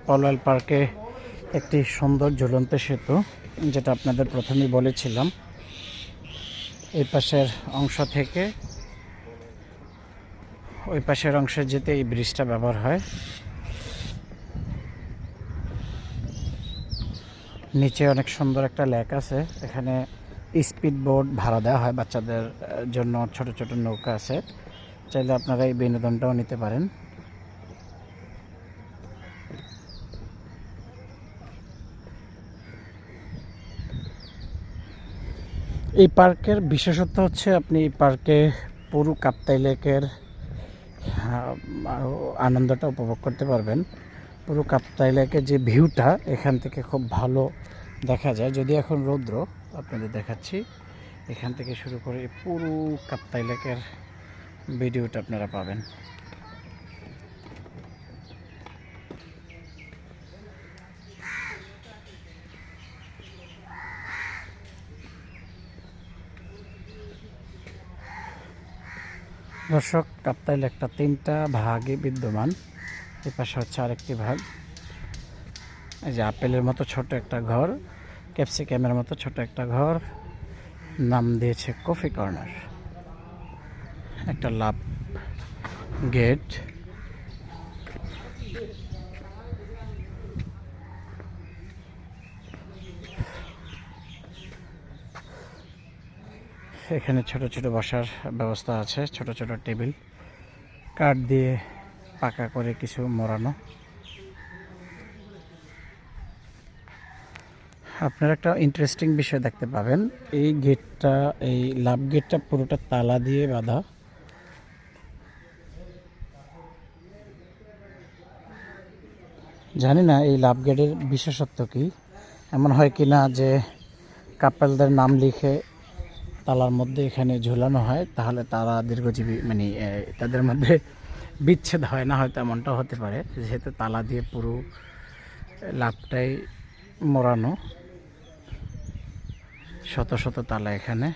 পলওয়াল পার্কে একটি সুন্দর ঝুলন্ত সেতু, যেটা আপনাদের প্রথমেই বলেছিলাম। এই পাশের অংশ থেকে ওই পাশের অংশে যেতে এই ব্রিজটা ব্যবহার হয়। নিচে অনেক সুন্দর একটা লেক আছে, এখানে স্পিড বোট ভাড়া দেওয়া হয়, বাচ্চাদের জন্য ছোট ছোট নৌকা আছে, চাইলে আপনারা এই বিনোদনটাও নিতে পারেন। এই পার্কের বিশেষত্ব হচ্ছে আপনি এই পার্কে পুরো কাপ্তাই লেকের আনন্দটা উপভোগ করতে পারবেন। পুরো কাপ্তাই লেকের যে ভিউটা এখান থেকে খুব ভালো দেখা যায়। যদি এখন রৌদ্র, আপনাদের দেখাচ্ছি, এখান থেকে শুরু করে পুরো কাপ্তাই লেকের ভিডিওটা আপনারা পাবেন। দর্শক, কাপ্তাই লেকটা 3টা ভাগে বিদ্যমান। এই পাশে হচ্ছে আরেকটি ভাগ। এই যে আপেলের মতো ছোট একটা ঘর, ক্যাপসিকামের মতো ছোট একটা ঘর, নাম দিয়েছে কফি কর্নার। একটা লাভ গেট, এখানে ছোট ছোট বসার ব্যবস্থা আছে, ছোট ছোট টেবিল, কাঠ দিয়ে পাকা করে কিছু মোড়ানো। আপনারা একটা ইন্টারেস্টিং বিষয় দেখতে পাবেন, এই গেটটা, এই লাভ গেটটা পুরোটা তালা দিয়ে বাঁধা। জানি না এই লাভ গেটের বিশেষত্ব কি, এমন হয় কি না যে কাপলদের নাম লিখে তালার মধ্যে এখানে ঝুলানো হয়, তাহলে তারা দীর্ঘজীবী, মানে তাদের মধ্যে বিচ্ছেদ হয় না, হয়তো এমনটাও হতে পারে, যেহেতু তালা দিয়ে পুরো লাভটাই মোড়ানো, শত শত তালা এখানে।